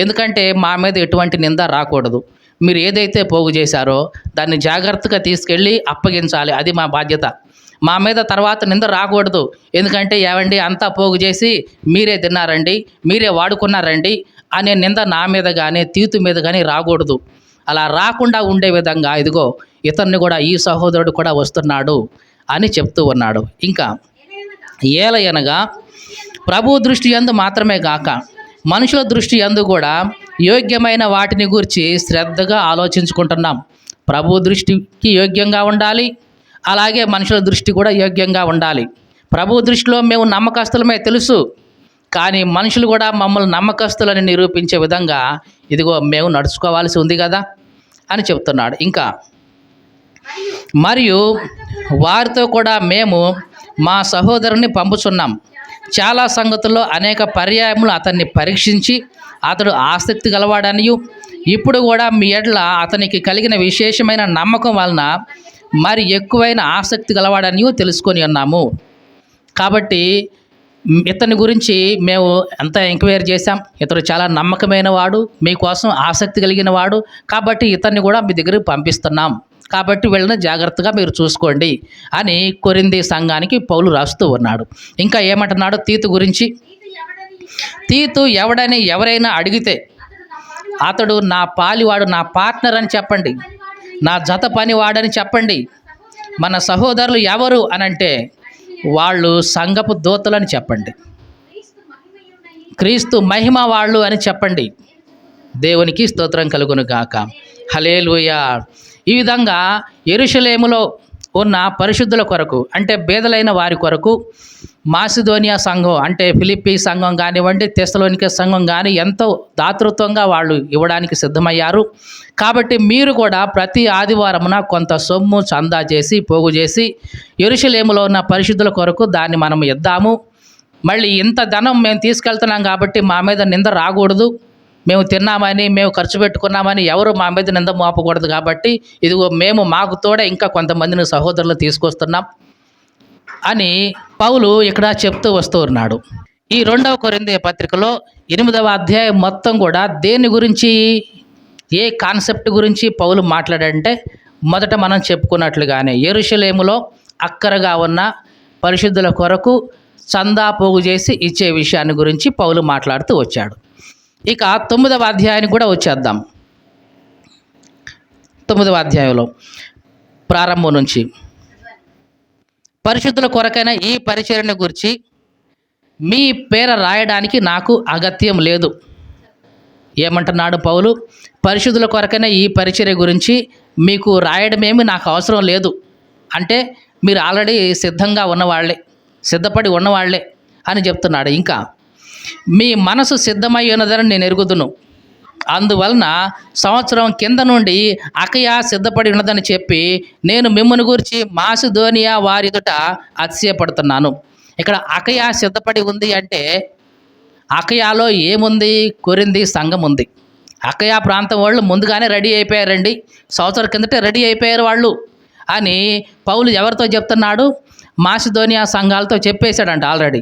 ఎందుకంటే మా మీద ఎటువంటి నింద రాకూడదు. మీరు ఏదైతే పోగు చేశారో దాన్ని జాగ్రత్తగా తీసుకెళ్ళి అప్పగించాలి, అది మా బాధ్యత. మా మీద తర్వాత నింద రాకూడదు. ఎందుకంటే ఏవండి అంతా పోగు చేసి మీరే తిన్నారండి, మీరే వాడుకున్నారండి అనే నింద నా మీద కానీ తీతు మీద కానీ రాకూడదు. అలా రాకుండా ఉండే విధంగా ఇదిగో ఇతన్ని కూడా ఈ సహోదరుడు కూడా వస్తున్నాడు అని చెప్తూ ఉన్నాడు. ఇంకా ఏలయనగా ప్రభు దృష్టి యందు మాత్రమే గాక మనుషుల దృష్టి యందు కూడా యోగ్యమైన వాటిని గురించి శ్రద్ధగా ఆలోచించుకుంటున్నాం. ప్రభు దృష్టికి యోగ్యంగా ఉండాలి, అలాగే మనుషుల దృష్టి కూడా యోగ్యంగా ఉండాలి. ప్రభు దృష్టిలో మేము నమ్మకస్తులమే తెలుసు, కానీ మనుషులు కూడా మమ్మల్ని నమ్మకస్తులని నిరూపించే విధంగా ఇదిగో మేము నడుచుకోవాల్సి ఉంది కదా అని చెప్తున్నాడు. ఇంకా మరియు వారితో కూడా మేము మా సహోదరుని పంపుచున్నాం. చాలా సంగతుల్లో అనేక పర్యాయములు అతన్ని పరీక్షించి అతడు ఆసక్తి గలవాడనియు ఇప్పుడు కూడా మీ ఎడల అతనికి కలిగిన విశేషమైన నమ్మకం వలన మరి ఎక్కువైన ఆసక్తి గలవాడనియు తెలుసుకొని ఉన్నాము. కాబట్టి ఇతని గురించి మేము ఎంత ఎంక్వైరీ చేశాం. ఇతడు చాలా నమ్మకమైన వాడు, మీకోసం ఆసక్తి కలిగిన వాడు, కాబట్టి ఇతన్ని కూడా మీ దగ్గరికి పంపిస్తున్నాం. కాబట్టి వీళ్ళని జాగ్రత్తగా మీరు చూసుకోండి అని కొరింథీ సంఘానికి పౌలు రాస్తూ ఉన్నాడు. ఇంకా ఏమంటున్నాడు తీతు గురించి? తీతు ఎవడని ఎవరైనా అడిగితే అతడు నా పాలివాడు, నా పార్ట్నర్ అని చెప్పండి, నా జత పనివాడని చెప్పండి. మన సహోదరులు ఎవరు అనంటే వాళ్ళు సంఘపు దూతలని చెప్పండి, క్రీస్తు మహిమ వాళ్ళు అని చెప్పండి. దేవునికి స్తోత్రం కలుగును గాక. హల్లెలూయా. ఈ విధంగా యెరూషలేములో ఉన్న పరిశుద్ధుల కొరకు, అంటే బేదలైన వారి కొరకు మాసిదోనియా సంఘం, అంటే ఫిలిప్పీ సంఘం కానివ్వండి, తెస్సలోనికే సంఘం కానీ ఎంతో దాతృత్వంగా వాళ్ళు ఇవ్వడానికి సిద్ధమయ్యారు. కాబట్టి మీరు కూడా ప్రతి ఆదివారమున కొంత సొమ్ము చందా చేసి పోగు చేసి యెరూషలేములో ఉన్న పరిశుద్ధుల కొరకు దాన్ని మనం ఇద్దాము. మళ్ళీ ఇంత ధనం మేము తీసుకెళ్తున్నాం కాబట్టి మా మీద నింద రాకూడదు, మేము తిన్నామని మేము ఖర్చు పెట్టుకున్నామని ఎవరు మా మీద నింద మోపకూడదు. కాబట్టి ఇదిగో మేము మాకు తోడ ఇంకా కొంతమందిని సహోదరులు తీసుకొస్తున్నాం అని పౌలు ఇక్కడ చెప్తూ వస్తూ ఉన్నాడు. ఈ 2వ కొరింథీ పత్రికలో 8వ అధ్యాయం మొత్తం కూడా దేని గురించి, ఏ కాన్సెప్ట్ గురించి పౌలు మాట్లాడంటే, మొదట మనం చెప్పుకున్నట్లుగానే యెరూషలేములో అక్కరగా ఉన్న పరిశుద్ధుల కొరకు చందా పోగు చేసి ఇచ్చే విషయాన్ని గురించి పౌలు మాట్లాడుతూ వచ్చాడు. ఇక 9వ అధ్యాయానికి కూడా వచ్చేద్దాం. 9వ అధ్యాయంలో ప్రారంభం నుంచి పరిశుద్ధుల కొరకైన ఈ పరిచర్యను గురించి మీ పేర రాయడానికి నాకు అగత్యం లేదు. ఏమంటున్నాడు పౌలు? పరిశుద్ధుల కొరకైన ఈ పరిచర్య గురించి మీకు రాయడమేమి నాకు అవసరం లేదు. అంటే మీరు ఆల్రెడీ సిద్ధంగా ఉన్నవాళ్లే, సిద్ధపడి ఉన్నవాళ్లే అని చెప్తున్నాడు. ఇంకా మీ మనసు సిద్ధమై ఉన్నదని నేను ఎరుగుదును, అందువలన సంవత్సరం కింద నుండి అకయ సిద్ధపడి ఉన్నదని చెప్పి నేను మిమ్మల్ని గురించి మాసిదోనియా వారిదుట అతిశయపడుతున్నాను. ఇక్కడ అకయ సిద్ధపడి ఉంది అంటే అకయాలో ఏముంది? కొరింథీ సంఘం ఉంది. అకయ ప్రాంతం వాళ్ళు ముందుగానే రెడీ అయిపోయారండి, సంవత్సరం కిందటే రెడీ అయిపోయారు వాళ్ళు అని పౌలు ఎవరితో చెప్తున్నాడు? మాసిదోనియా సంఘాలతో చెప్పేశాడంట. ఆల్రెడీ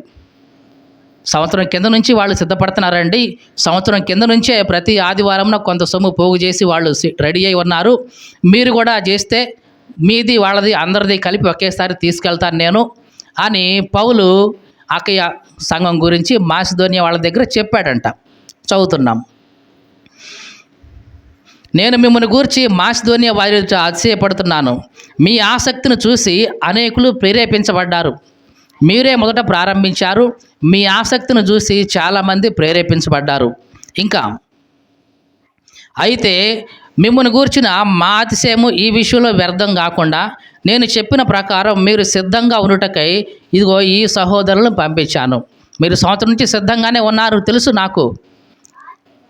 సంవత్సరం కింద నుంచి వాళ్ళు సిద్ధపడుతున్నారండి, సంవత్సరం కింద నుంచే ప్రతి ఆదివారం కొంత సొమ్ము పోగు చేసి వాళ్ళు రెడీ అయి ఉన్నారు. మీరు కూడా చేస్తే మీది వాళ్ళది అందరిది కలిపి ఒకేసారి తీసుకెళ్తాను నేను అని పౌలు అకయ సంఘం గురించి మాసిదోనియా వాళ్ళ దగ్గర చెప్పాడంట. చదువుతున్నాం. నేను మిమ్మల్ని గూర్చి మాసిదోనియా వారితో అతిశయపడుతున్నాను. మీ ఆసక్తిని చూసి అనేకులు ప్రేరేపించబడ్డారు. మీరే మొదట ప్రారంభించారు. మీ ఆసక్తిని చూసి చాలామంది ప్రేరేపించబడ్డారు. ఇంకా అయితే మిమ్మల్ని గూర్చిన మా అతిశయము ఈ విషయంలో వ్యర్థం కాకుండా నేను చెప్పిన ప్రకారం మీరు సిద్ధంగా ఉండుటకై ఇదిగో ఈ సహోదరులను పంపించాను. మీరు సంవత్సరం నుంచి సిద్ధంగానే ఉన్నారు తెలుసు నాకు.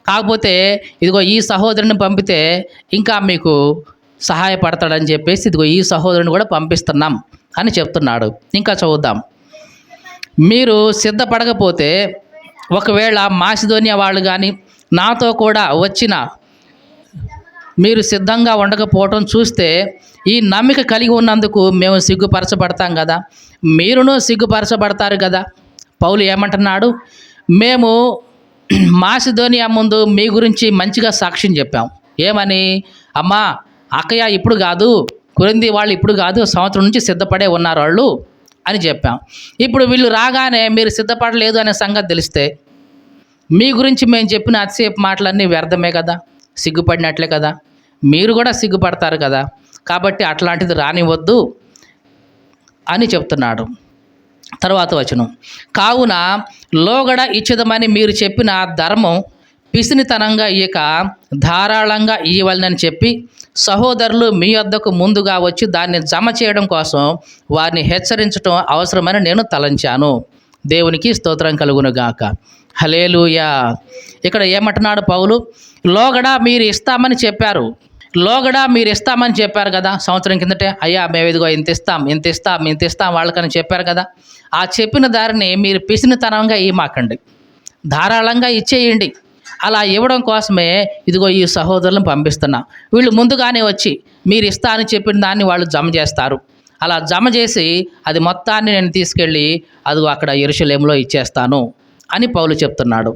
కాకపోతే ఇదిగో ఈ సహోదరుని పంపితే ఇంకా మీకు సహాయపడతాడని చెప్పేసి ఇదిగో ఈ సహోదరుని కూడా పంపిస్తున్నాం అని చెప్తున్నాడు. ఇంకా చదువుదాం. మీరు సిద్ధపడకపోతే ఒకవేళ మాసిదోనియా వాళ్ళు కానీ నాతో కూడా వచ్చిన మీరు సిద్ధంగా ఉండకపోవటం చూస్తే ఈ నమ్మిక కలిగి ఉన్నందుకు మేము సిగ్గుపరచబడతాం కదా, మీరును సిగ్గుపరచబడతారు కదా. పౌలు ఏమంటున్నాడు? మేము మాసిదోనియా ముందు మీ గురించి మంచిగా సాక్ష్యం చెప్పాం. ఏమని? అమ్మా అక్కయ్య ఇప్పుడు కాదు, కొరింథీ వాళ్ళు ఇప్పుడు కాదు, సంవత్సరం నుంచి సిద్ధపడే ఉన్నారు వాళ్ళు అని చెప్పాం. ఇప్పుడు వీళ్ళు రాగానే మీరు సిద్ధపడలేదు అనే సంగతి తెలిస్తే మీ గురించి మేము చెప్పిన అతిశయపు మాటలన్నీ వ్యర్థమే కదా, సిగ్గుపడినట్లే కదా, మీరు కూడా సిగ్గుపడతారు కదా. కాబట్టి అట్లాంటిది రానివద్దు అని చెప్తున్నాడు. తర్వాత వచనం, కావున లోగడ ఇచ్చేదమని మీరు చెప్పిన ధర్మం పిసినితనంగా ఇక ధారాళంగా ఇవ్వాలని చెప్పి సహోదరులు మీ వద్దకు ముందుగా వచ్చి దాన్ని జమ చేయడం కోసం వారిని హెచ్చరించడం అవసరమని నేను తలంచాను. దేవునికి స్తోత్రం కలుగునుగాక. హల్లెలూయా. ఇక్కడ ఏమంటున్నాడు పౌలు? లోగడ మీరు ఇస్తామని చెప్పారు. లోగడ మీరు ఇస్తామని చెప్పారు కదా సంవత్సరం కిందటే. అయ్యా మేము ఇదిగో ఇంత ఇస్తాం వాళ్ళకని చెప్పారు కదా. ఆ చెప్పిన దారిని మీరు పిసినితనంగా ఇవ్వమాకండి, ధారాళంగా ఇచ్చేయండి. అలా ఇవ్వడం కోసమే ఇదిగో ఈ సహోదరులను పంపిస్తున్నా. వీళ్ళు ముందుగానే వచ్చి మీరు ఇస్తా అని చెప్పిన దాన్ని వాళ్ళు జమ చేస్తారు. అలా జమ చేసి అది మొత్తాన్ని నేను తీసుకెళ్ళి అదిగో అక్కడ యెరూషలేములో ఇచ్చేస్తాను అని పౌలు చెప్తున్నాడు.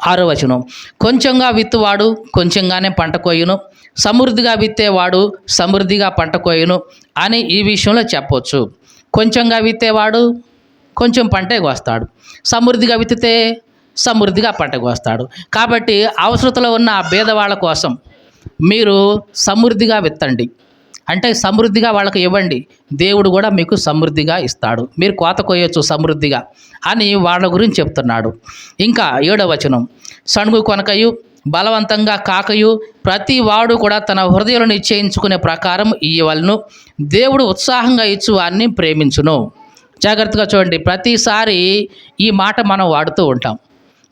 6వ వచనం, కొంచెంగా విత్తువాడు కొంచెంగానే పంట కోయును, సమృద్ధిగా విత్తేవాడు సమృద్ధిగా పంట కోయును అని ఈ విషయంలో చెప్పవచ్చు. కొంచెంగా విత్తేవాడు కొంచెం పంటే కోస్తాడు, సమృద్ధిగా విత్తితే సమృద్ధిగా పంట కోస్తాడు. కాబట్టి అవసరతలో ఉన్న పేదవాళ్ళ కోసం మీరు సమృద్ధిగా విత్తండి, అంటే సమృద్ధిగా వాళ్ళకి ఇవ్వండి. దేవుడు కూడా మీకు సమృద్ధిగా ఇస్తాడు, మీరు కోత కోయొచ్చు సమృద్ధిగా అని వాళ్ళ గురించి చెప్తున్నాడు. ఇంకా 7వ వచనం, సణుగు కొనకయు బలవంతంగా కాకయు ప్రతి వాడు కూడా తన హృదయంలో నిశ్చయించుకునే ప్రకారం ఇయ్యవలను, దేవుడు ఉత్సాహంగా ఇచ్చు వారిని ప్రేమించును. జాగ్రత్తగా చూడండి, ప్రతిసారి ఈ మాట మనం వాడుతూ ఉంటాం.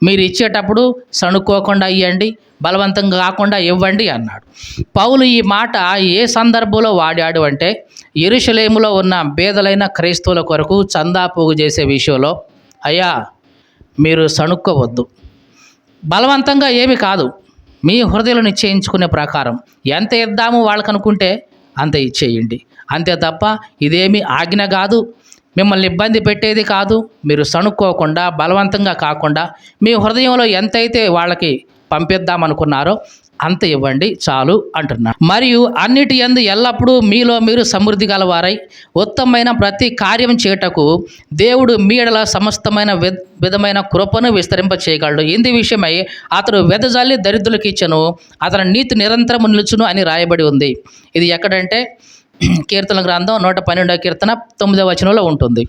మీరు ఇచ్చేటప్పుడు సణుక్కోకుండా ఇవ్వండి, బలవంతంగా కాకుండా ఇవ్వండి అన్నాడు. పౌలు ఈ మాట ఏ సందర్భంలో వాడాడు అంటే యెరూషలేములో ఉన్న పేదలైన క్రైస్తవుల కొరకు చందా పోగు చేసే విషయంలో. అయ్యా మీరు సణుక్కోవద్దు, బలవంతంగా ఏమి కాదు, మీ హృదయంలో నిశ్చయించుకునే ప్రకారం ఎంత ఇద్దాము వాళ్ళకు అనుకుంటే అంత ఇచ్చేయండి. అంతే తప్ప ఇదేమి ఆజ్ఞ కాదు, మిమ్మల్ని ఇబ్బంది పెట్టేది కాదు. మీరు సణుక్కోకుండా బలవంతంగా కాకుండా మీ హృదయంలో ఎంతైతే వాళ్ళకి పంపిద్దామనుకున్నారో అంత ఇవ్వండి చాలు అంటున్నారు. మరియు అన్నిటి యందు ఎల్లప్పుడూ మీలో మీరు సమృద్ధి గలవారై ఉత్తమమైన ప్రతి కార్యం చేయుటకు దేవుడు మీ ఎడల సమస్తమైన విధమైన కృపను విస్తరింప చేయగలడు. ఇంది విషయమై అతడు వెదజల్లి దరిద్రులకు ఇచ్చెను, అతని నీతి నిరంతరము నిలుచును అని రాయబడి ఉంది. ఇది ఎక్కడంటే కీర్తన గ్రంథం 112వ కీర్తన 9వ వచనంలో ఉంటుంది.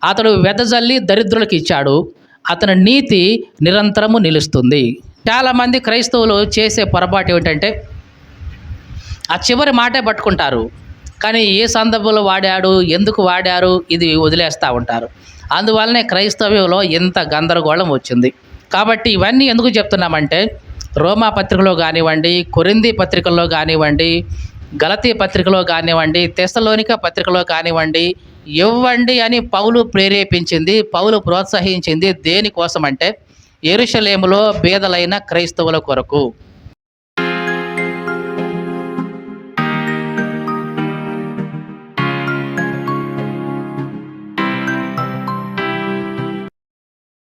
అతడు వెదజల్లి దరిద్రులకు ఇచ్చాడు, అతని నీతి నిరంతరము నిలుస్తుంది. చాలామంది క్రైస్తవులు చేసే పొరపాటు ఏమిటంటే ఆ చివరి మాటే పట్టుకుంటారు, కానీ ఏ సందర్భంలో వాడాడు, ఎందుకు వాడారు, ఇది వదిలేస్తూ ఉంటారు. అందువల్లనే క్రైస్తవ్యంలో ఇంత గందరగోళం వచ్చింది. కాబట్టి ఇవన్నీ ఎందుకు చెప్తున్నామంటే రోమా పత్రికలో కానివ్వండి, కొరింథీ పత్రికల్లో కానివ్వండి, గలతీ పత్రికలో కానివ్వండి, తెస్సలోనిక పత్రికలో కానివ్వండి, ఇవ్వండి అని పౌలు ప్రేరేపించింది, పౌలు ప్రోత్సహించింది దేనికోసం అంటే యెరూషలేములో పేదలైన క్రైస్తవుల కొరకు.